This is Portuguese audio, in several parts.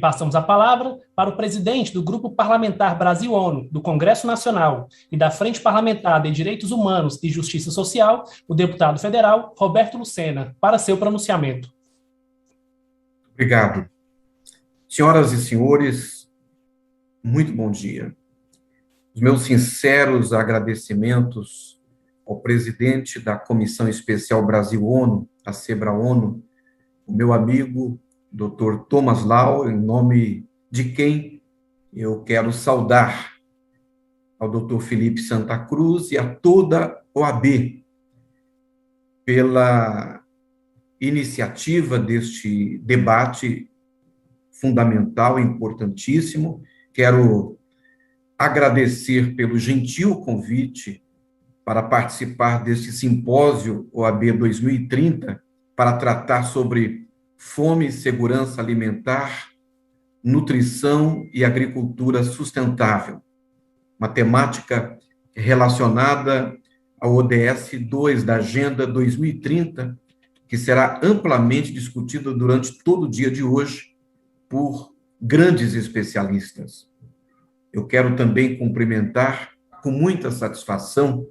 Passamos a palavra para o presidente do Grupo Parlamentar Brasil-ONU, do Congresso Nacional e da Frente Parlamentar de Direitos Humanos e Justiça Social, o deputado federal Roberto Lucena, para seu pronunciamento. Obrigado. Senhoras e senhores, muito bom dia. Os meus sinceros agradecimentos ao presidente da Comissão Especial Brasil-ONU, a CEBRA-ONU, o meu amigo Dr. Thomas Lau, em nome de quem eu quero saudar ao Dr. Felipe Santa Cruz e a toda a OAB pela iniciativa deste debate fundamental e importantíssimo. Quero agradecer pelo gentil convite para participar deste simpósio OAB 2030 para tratar sobre fome e segurança alimentar, nutrição e agricultura sustentável, uma temática relacionada ao ODS 2 da Agenda 2030, que será amplamente discutida durante todo o dia de hoje por grandes especialistas. Eu quero também cumprimentar com muita satisfação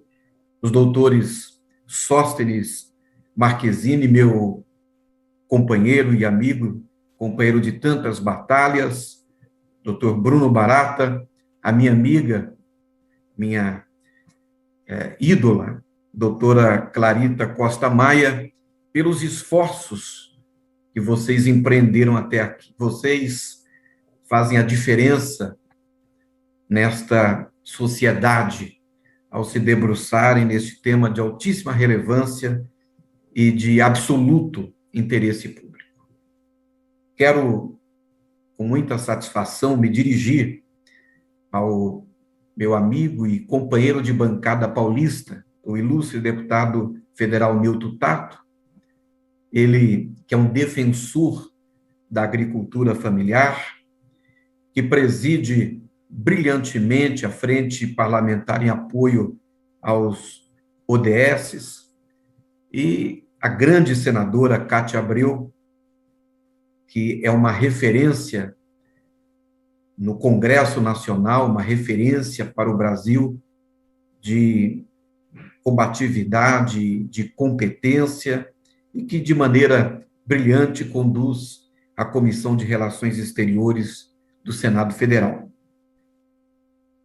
os doutores Sóstenes Marquezine, meu companheiro e amigo, companheiro de tantas batalhas, doutor Bruno Barata, a minha amiga, minha ídola, doutora Clarita Costa Maia, pelos esforços que vocês empreenderam até aqui. Vocês fazem a diferença nesta sociedade ao se debruçarem neste tema de altíssima relevância e de absoluto interesse público. Quero, com muita satisfação, me dirigir ao meu amigo e companheiro de bancada paulista, o ilustre deputado federal Nilton Tato, ele que é um defensor da agricultura familiar, que preside brilhantemente a Frente Parlamentar em apoio aos ODSs, e a grande senadora Cátia Abreu, que é uma referência no Congresso Nacional, uma referência para o Brasil de combatividade, de competência, e que, de maneira brilhante, conduz a Comissão de Relações Exteriores do Senado Federal.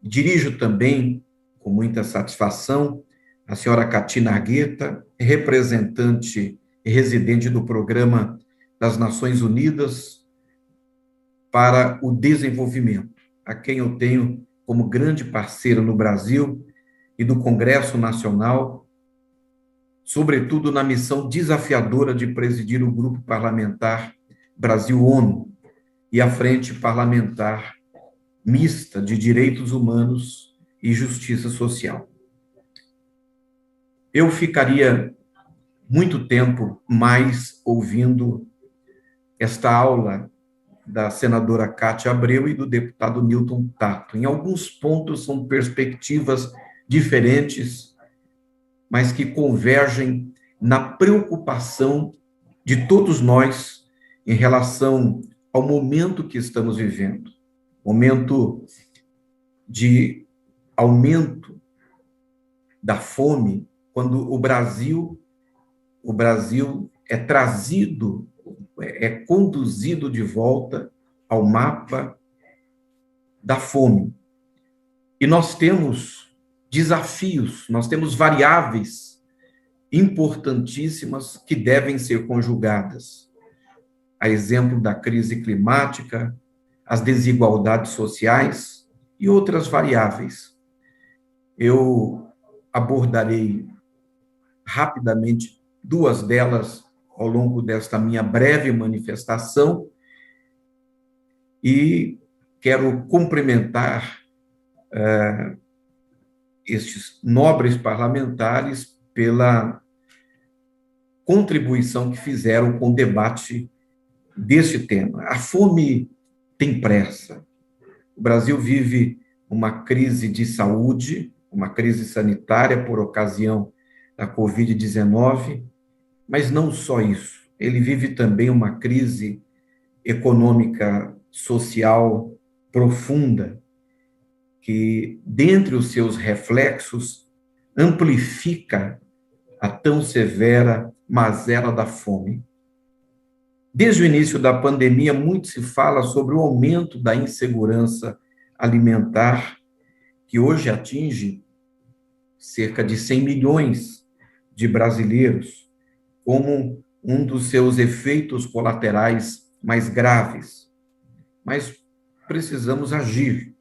Dirijo também, com muita satisfação, a senhora Katina Argueta, representante e residente do Programa das Nações Unidas para o Desenvolvimento, a quem eu tenho como grande parceira no Brasil e do Congresso Nacional, sobretudo na missão desafiadora de presidir o Grupo Parlamentar Brasil-ONU e a Frente Parlamentar Mista de Direitos Humanos e Justiça Social. Eu ficaria muito tempo mais ouvindo esta aula da senadora Cátia Abreu e do deputado Nilton Tato. Em alguns pontos são perspectivas diferentes, mas que convergem na preocupação de todos nós em relação ao momento que estamos vivendo. Momento de aumento da fome, quando o Brasil é trazido, é conduzido de volta ao mapa da fome. E nós temos desafios, nós temos variáveis importantíssimas que devem ser conjugadas. A exemplo da crise climática, as desigualdades sociais e outras variáveis. Eu abordarei rapidamente duas delas ao longo desta minha breve manifestação e quero cumprimentar estes nobres parlamentares pela contribuição que fizeram com o debate deste tema. A fome tem pressa. O Brasil vive uma crise de saúde, uma crise sanitária por ocasião da Covid-19, mas não só isso. Ele vive também uma crise econômica social profunda, que, dentre os seus reflexos, amplifica a tão severa mazela da fome. Desde o início da pandemia, muito se fala sobre o aumento da insegurança alimentar, que hoje atinge cerca de 100 milhões de brasileiros, como um dos seus efeitos colaterais mais graves. Mas precisamos agir.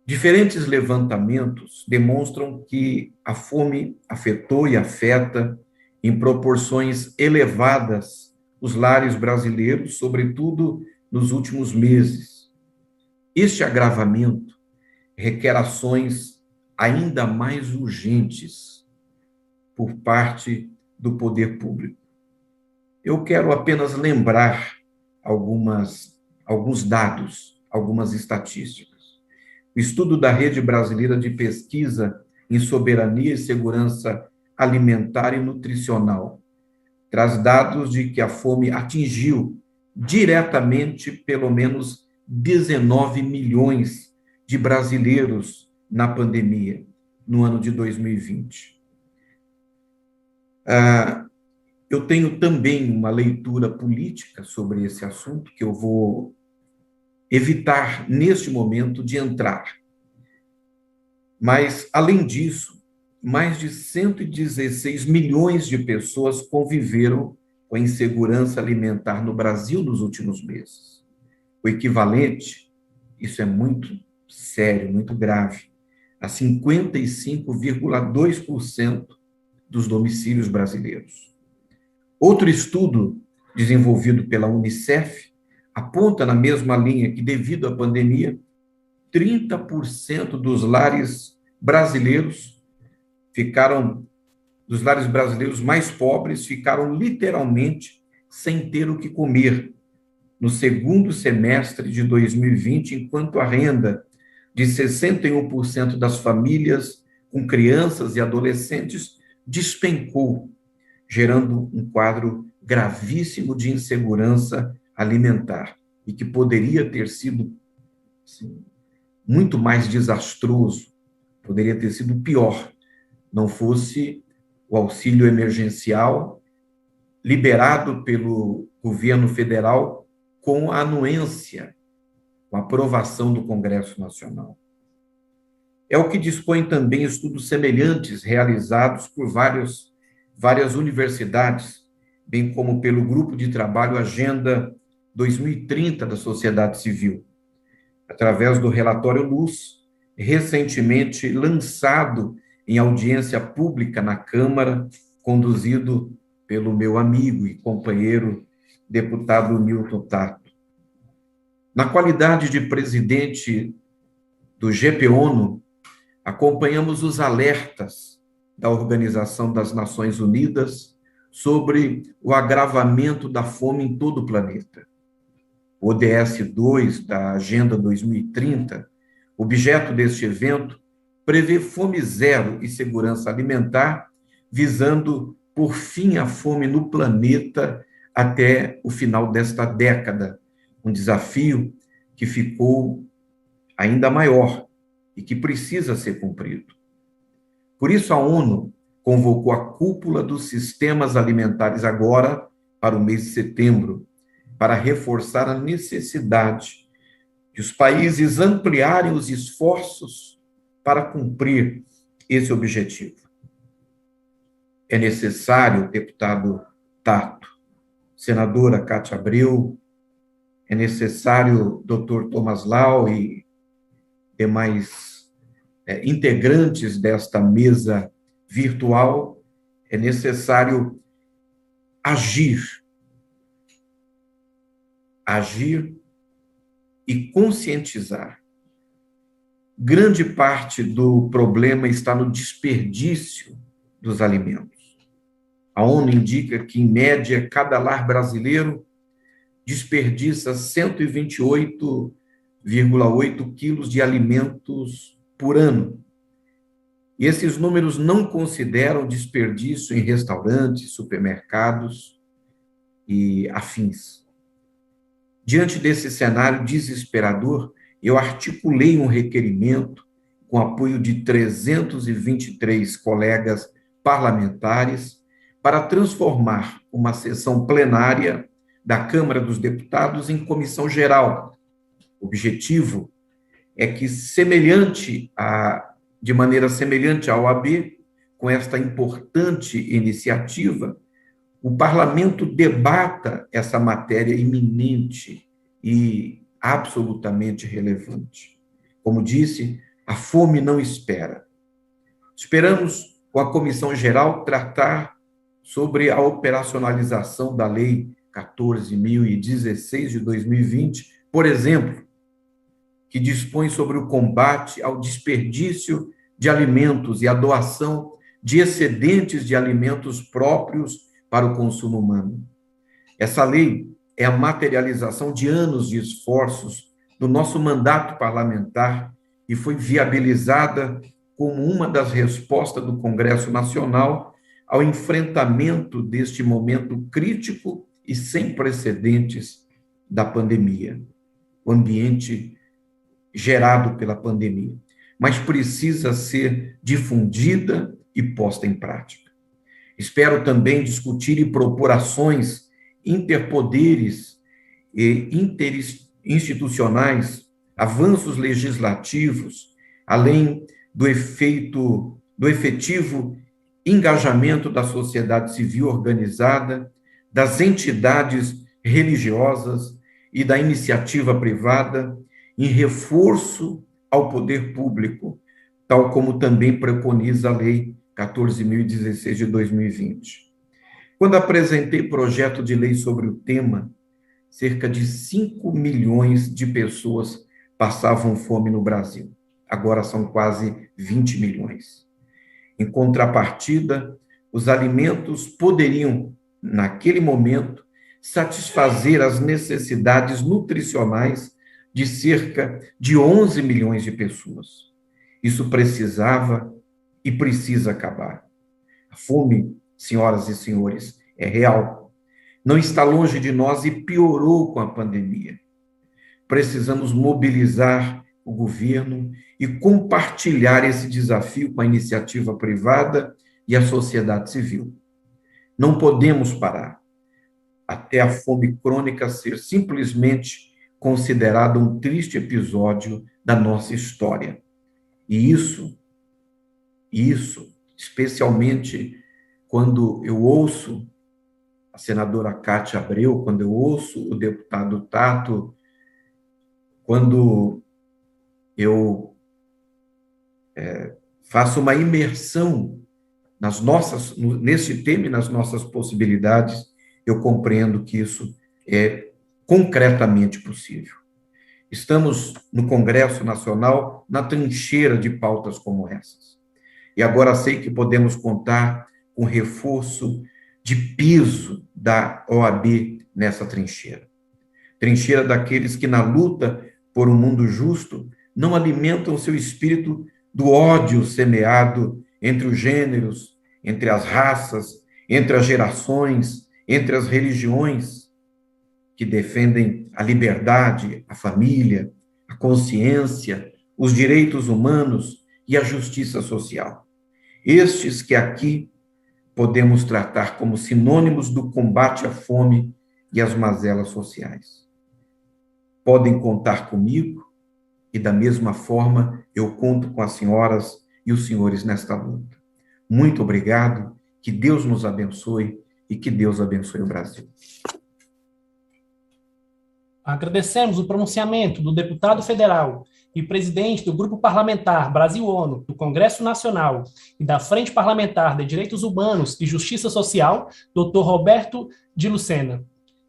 Diferentes levantamentos demonstram que a fome afetou e afeta em proporções elevadas os lares brasileiros, sobretudo nos últimos meses. Este agravamento requer ações ainda mais urgentes por parte do poder público. Eu quero apenas lembrar alguns dados, algumas estatísticas. O estudo da Rede Brasileira de Pesquisa em Soberania e Segurança Alimentar e Nutricional traz dados de que a fome atingiu diretamente pelo menos 19 milhões de brasileiros na pandemia, no ano de 2020. Eu tenho também uma leitura política sobre esse assunto, que eu vou evitar, neste momento, de entrar. Mas, além disso, mais de 116 milhões de pessoas conviveram com a insegurança alimentar no Brasil nos últimos meses. O equivalente, isso é muito sério, muito grave, a 55,2% dos domicílios brasileiros. Outro estudo desenvolvido pela Unicef aponta na mesma linha que, devido à pandemia, 30% dos lares brasileiros mais pobres ficaram literalmente sem ter o que comer no segundo semestre de 2020, enquanto a renda de 61% das famílias com crianças e adolescentes despencou, gerando um quadro gravíssimo de insegurança alimentar e que poderia ter sido muito mais desastroso, poderia ter sido pior, não fosse o auxílio emergencial liberado pelo governo federal com a anuência, com a aprovação do Congresso Nacional. É o que dispõem também estudos semelhantes realizados por várias universidades, bem como pelo Grupo de Trabalho Agenda 2030 da sociedade civil, através do relatório Luz, recentemente lançado em audiência pública na Câmara, conduzido pelo meu amigo e companheiro, deputado Newton Tato. Na qualidade de presidente do GPONU, acompanhamos os alertas da Organização das Nações Unidas sobre o agravamento da fome em todo o planeta. O ODS 2 da Agenda 2030, objeto deste evento, prevê fome zero e segurança alimentar, visando por fim a fome no planeta até o final desta década, um desafio que ficou ainda maior e que precisa ser cumprido. Por isso, a ONU convocou a cúpula dos sistemas alimentares agora para o mês de setembro, para reforçar a necessidade de os países ampliarem os esforços para cumprir esse objetivo. É necessário, deputado Tato, senadora Cátia Abreu, é necessário, doutor Thomas Lau e demais integrantes desta mesa virtual, é necessário agir e conscientizar. Grande parte do problema está no desperdício dos alimentos. A ONU indica que, em média, cada lar brasileiro desperdiça 128,8 quilos de alimentos por ano. E esses números não consideram desperdício em restaurantes, supermercados e afins. Diante desse cenário desesperador, eu articulei um requerimento com apoio de 323 colegas parlamentares para transformar uma sessão plenária da Câmara dos Deputados em comissão geral. O objetivo é que, de maneira semelhante à OAB, com esta importante iniciativa, o parlamento debata essa matéria iminente e absolutamente relevante. Como disse, a fome não espera. Esperamos, com a Comissão Geral, tratar sobre a operacionalização da Lei 14.016 de 2020, por exemplo, que dispõe sobre o combate ao desperdício de alimentos e a doação de excedentes de alimentos próprios para o consumo humano. Essa lei é a materialização de anos de esforços do nosso mandato parlamentar e foi viabilizada como uma das respostas do Congresso Nacional ao enfrentamento deste momento crítico e sem precedentes da pandemia, o ambiente gerado pela pandemia, mas precisa ser difundida e posta em prática. Espero também discutir e propor ações interpoderes e interinstitucionais, avanços legislativos, além do efetivo engajamento da sociedade civil organizada, das entidades religiosas e da iniciativa privada, em reforço ao poder público, tal como também preconiza a Lei 14.016 de 2020. Quando apresentei projeto de lei sobre o tema, cerca de 5 milhões de pessoas passavam fome no Brasil. Agora são quase 20 milhões. Em contrapartida, os alimentos poderiam, naquele momento, satisfazer as necessidades nutricionais de cerca de 11 milhões de pessoas. Isso precisava e precisa acabar. A fome, senhoras e senhores, é real. Não está longe de nós e piorou com a pandemia. Precisamos mobilizar o governo e compartilhar esse desafio com a iniciativa privada e a sociedade civil. Não podemos parar até a fome crônica ser simplesmente considerada um triste episódio da nossa história. E isso, especialmente quando eu ouço a senadora Cátia Abreu, quando eu ouço o deputado Tato, quando eu faço uma imersão nesse tema e nas nossas possibilidades, eu compreendo que isso é concretamente possível. Estamos no Congresso Nacional na trincheira de pautas como essas. E agora sei que podemos contar com reforço de piso da OAB nessa trincheira. Trincheira daqueles que, na luta por um mundo justo, não alimentam seu espírito do ódio semeado entre os gêneros, entre as raças, entre as gerações, entre as religiões, que defendem a liberdade, a família, a consciência, os direitos humanos e a justiça social. Estes que aqui podemos tratar como sinônimos do combate à fome e às mazelas sociais. Podem contar comigo e, da mesma forma, eu conto com as senhoras e os senhores nesta luta. Muito obrigado, que Deus nos abençoe e que Deus abençoe o Brasil. Agradecemos o pronunciamento do deputado federal e presidente do Grupo Parlamentar Brasil-ONU, do Congresso Nacional e da Frente Parlamentar de Direitos Humanos e Justiça Social, Dr. Roberto de Lucena.